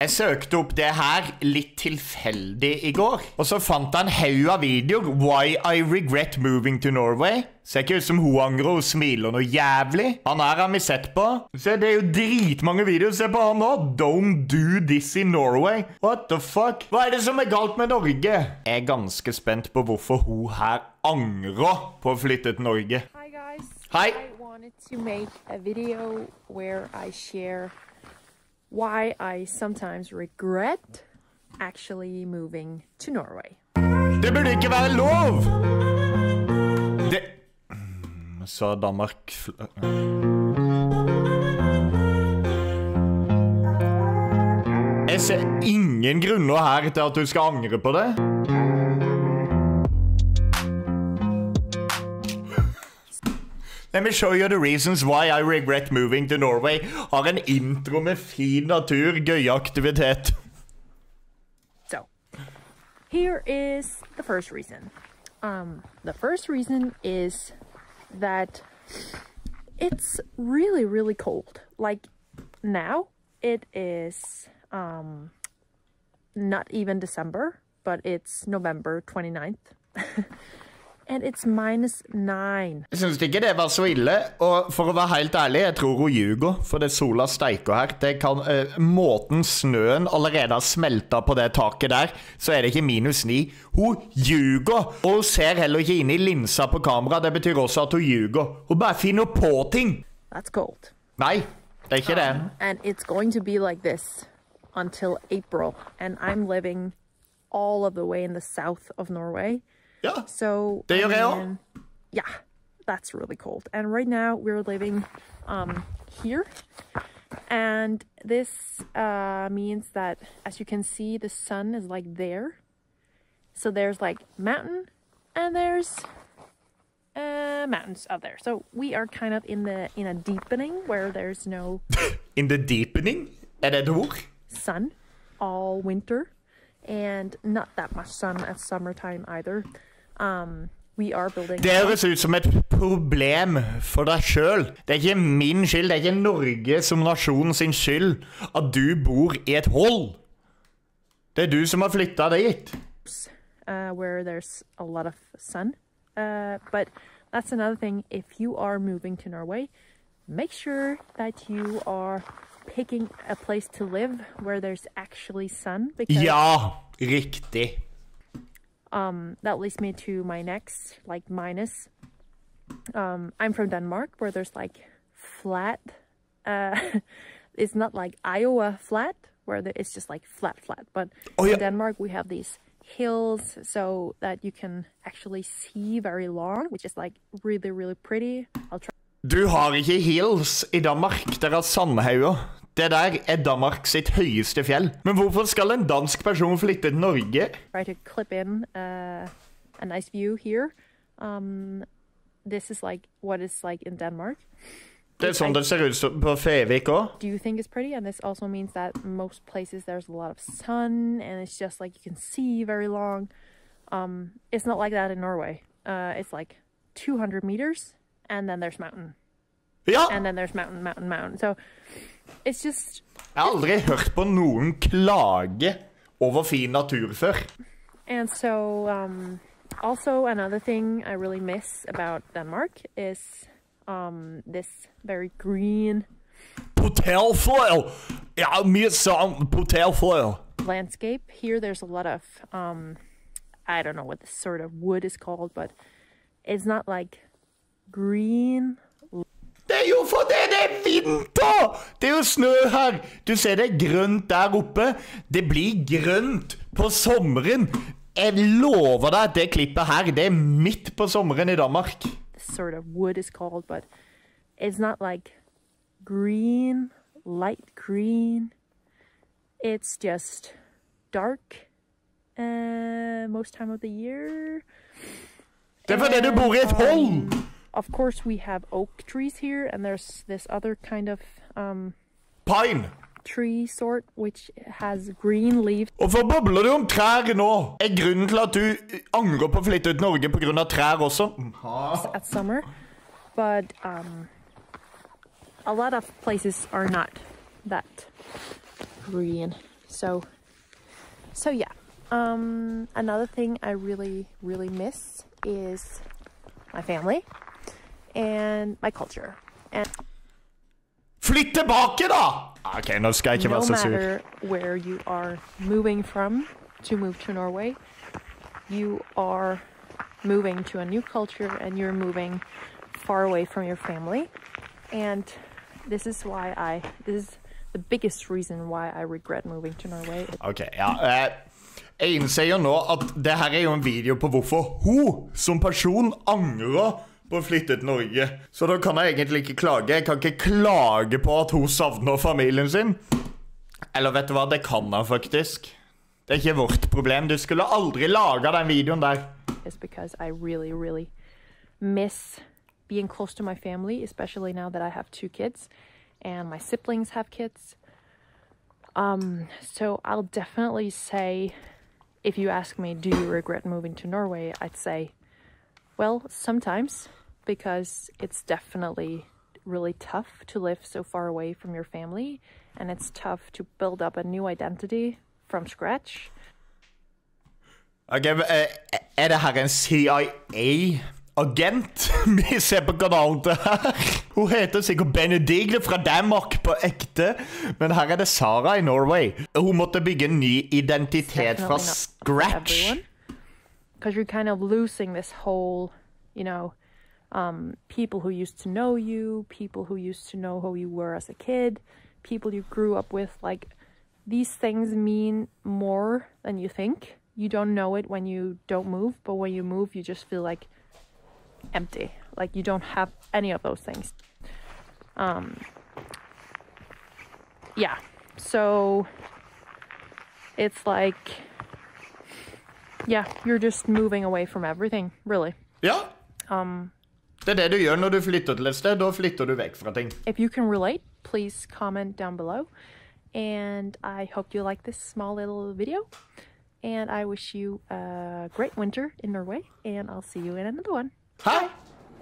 Jeg søkte opp det her litt tilfeldig i går, og så fant jeg en haug av videoer. Why I regret moving to Norway. Ser ikke ut som hun angrer og smiler noe jævlig. Han her har vi sett på. Se, det er jo dritmange videoer. Se på han nå. Don't do this in Norway. What the fuck? Hva er det som er galt med Norge? Jeg er ganske spent på hvorfor hun her angrer på å flytte til Norge. Hi guys. Hi. I wanted to make a video where I share why I sometimes regret actually moving to Norway. Det burde ikke være lov! Det... Så Danmark... Jeg ser ingen grunner her til at du skal angre på det. Let me show you the reasons why I regret moving to Norway. Har en intro med fin natur, gøy aktivitet. So, here is the first reason. The first reason is that it's really, really cold. Like now, it is not even December, but it's November 29th. And it's -9. Jeg synes ikke det var så ille, og for å være helt ærlig, jeg tror hun ljuger, for det sola steiker her. Det kan, måten snøen allerede har smeltet på det taket der, så er det ikke -9. Hun ljuger, og hun ser heller ikke inn i linsa på kamera, det betyr også at hun ljuger. Hun bare finner på ting. That's cold. Nei, det er ikke det. And it's going to be like this until April, and I'm living all of the way in the south of Norway. Ja, so det gjør jeg også. Yeah, that's really cold. And right now we're living here, and this means that, as you can see, the sun is like there. So there's like mountain, and there's mountains out there. So we are kind of in a deepening where there's no In the deepening? Er det et ord? Sun all winter, and not that much sun at summertime either. We are building. Det høres ut som et problem for deg selv. Det er ikke min skyld, det er ikke Norge som nasjon sin skyld at du bor i et hold. Det er du som har flyttet dit. Where there's a lot of sun. But that's another thing. If you are moving to Norway, make sure that you are picking a place to live where there's actually sun. Ja, riktig. That leads me to my next, like, minus. I'm from Denmark, where there's like flat. It's not like Iowa flat, where it's just like flat. But in Denmark, we have these hills so that you can actually see very long, which is like really, really pretty. I'll try. Du har ikke hills i Danmark, der er sandhauger. Det der er Danmark sitt høyeste fjell. Men hvorfor skal en dansk person flytte til Norge? Try to clip in a nice view here. This is like what it's like in Denmark. Det er sånn det ser ut på Fevik også. Do you think it's pretty? And this also means that most places there's a lot of sun, and it's just like you can see very long. It's not like that in Norway. It's like 200 meters, and then there's mountain. Ja. And then there's mountain. So it's just... Jeg har aldri hørt på noen klage over fin natur før. And so, also another thing I really miss about Denmark is this very green... Potelfoil! Ja, mye sånn potelfoil. Landscape. Here there's a lot of, I don't know what this sort of wood is called, but it's not like green... Det er jo fordi det er vinter! Det er jo snø her. Du ser det er grønt der oppe. Det blir grønt på sommeren. Jeg lover deg at det klippet her, det er midt på sommeren i Danmark. This sort of wood is called, but it's not like green, light green. It's just dark most time of the year. Det er fordi du bor i et hold! Of course, we have oak trees here, and there's this other kind of pine tree sort which has green leaves. Hvorfor bobler du om trær nå? Er grunnen til at du angrer på å flytte ut Norge på grunn av trær også? At summer, but a lot of places are not that green. So yeah. Another thing I really miss is my family and my culture. And Flytt tilbake da! Ok, nå skal jeg ikke være så sur. No matter where you are moving from to move to Norway, you are moving to a new culture and you're moving far away from your family. And this is the biggest reason why I regret moving to Norway. Ok, ja. Jeg innser jo nå at det her er jo en video på hvorfor hun som person angrer på å flytte til Norge. Så da kan jeg egentlig ikke klage. Jeg kan ikke klage på at hun savner familien sin. Eller vet du hva, det kan jeg faktisk. Det er ikke vårt problem. Du skulle aldri lage den videoen der. It's because I really miss being close to my family, especially now that I have 2 kids and my siblings have kids. So I'll definitely say, if you ask me, do you regret moving to Norway? I'd say, well, sometimes, because it's definitely really tough to live so far away from your family, and it's tough to build up a new identity from scratch. Ok, er det her en CIA-agent vi ser på kanalen til her? Hun heter sikkert Benedigle fra Danmark på ekte, men her er det Sara i Norway. Hun måtte bygge en ny identitet fra scratch. Because you're kind of losing this whole, you know, people who used to know you, people who used to know who you were as a kid, people you grew up with. Like, these things mean more than you think. You don't know it when you don't move, but when you move, you just feel like empty. Like you don't have any of those things. Yeah, so it's like, yeah, you're just moving away from everything, really. Ja. Det er det du gjør når du flytter til et sted. Da flytter du vekk fra ting. If you can relate, please comment down below. And I hope you like this small little video. And I wish you a great winter in Norway. And I'll see you in another one. Hi!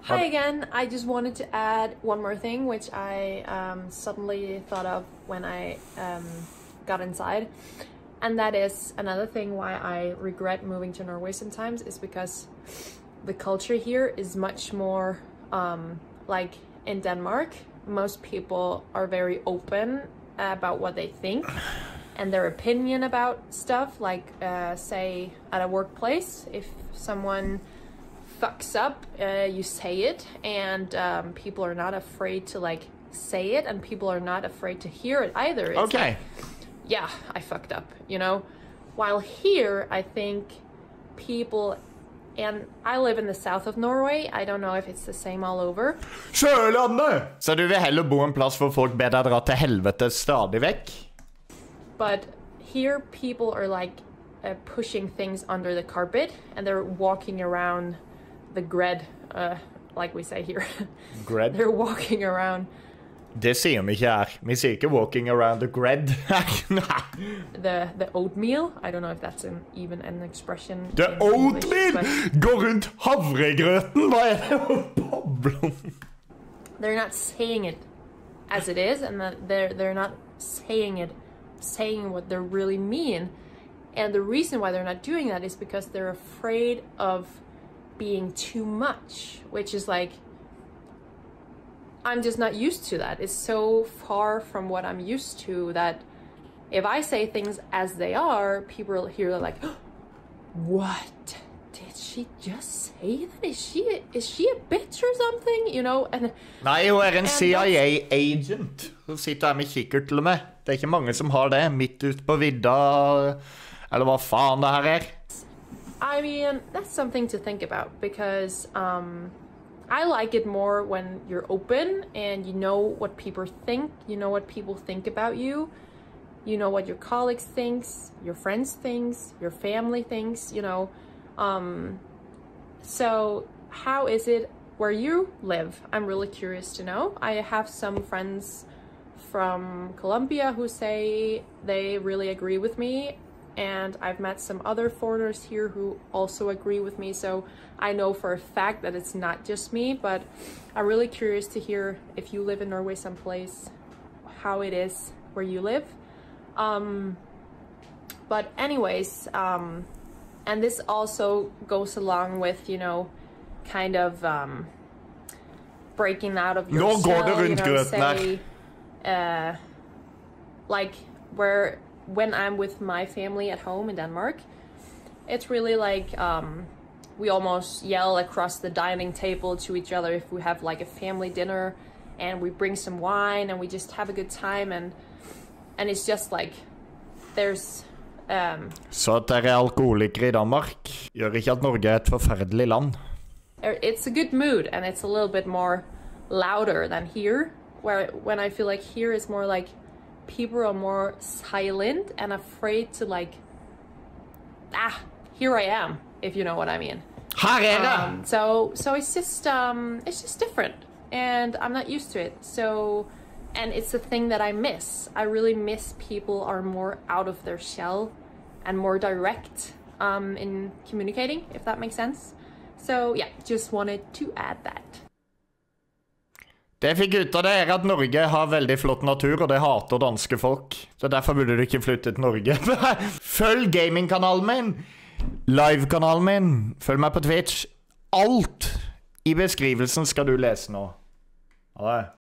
Hi again. I just wanted to add one more thing, which I suddenly thought of when I got inside. And that is another thing why I regret moving to Norway sometimes, is because the culture here is much more like in Denmark. Most people are very open about what they think and their opinion about stuff. Like say at a workplace, if someone fucks up, you say it, and people are not afraid to like say it, and people are not afraid to hear it either. It's Okay. like, yeah, I fucked up, you know? While here, I think people, and I live in the south of Norway, I don't know if it's the same all over. Sjølandet! Så du vil heller bo en plass hvor folk ber deg dra til helvete stadig vekk? But here, people are like pushing things under the carpet, and they're walking around the gred, like we say here. Gred? They're walking around. Det sier vi ikke her. Vi sier ikke walking around the gred. the oatmeal. I don't know if that's even an expression. The in English, oatmeal! but Gå rundt havregrøten! Hva er det å bable om? they're not saying it as it is, and they're not saying what they really mean. And the reason why they're not doing that is because they're afraid of being too much, which is like, I'm just not used to that. It's so far from what I'm used to that if I say things as they are, people here are like, oh, what? Did she just say that? Is she a bitch or something? You know? And Nei, hun er en CIA-agent. Hun sitter her med kikkert til og med. Det er ikke mange som har det, midt ute på vidda, eller hva faen det her er. I mean, that's something to think about, because I like it more when you're open and you know what people think, you know what people think about you, you know what your colleagues thinks, your friends thinks, your family thinks, you know. So how is it where you live? I'm really curious to know. I have some friends from Colombia who say they really agree with me, and I've met some other foreigners here who also agree with me, so I know for a fact that it's not just me. But I'm really curious to hear, if you live in Norway someplace, how it is where you live. But anyways, and this also goes along with, you know, kind of breaking out of your shell, you know, say, like when I'm with my family at home in Denmark, it's really like we almost yell across the dining table to each other if we have like a family dinner, and we bring some wine and we just have a good time, and it's just like there's Så at dere alkoholikere I Danmark gjør ikke at Norge et forferdelig land. It's a good mood, and it's a little bit more louder than here, when I feel like here is more like people are more silent and afraid to like, here I am, if you know what I mean. So it's just different, and I'm not used to it. So, and it's a thing that I miss. I really miss people are more out of their shell and more direct in communicating, if that makes sense. So yeah, just wanted to add that. Det fikk ut av det at Norge har veldig flott natur, og det hater danske folk. Så derfor burde du ikke flytte til Norge. Følg gamingkanalen min, livekanalen min, følg meg på Twitch. Alt I beskrivelsen skal du lese nå. Ha det.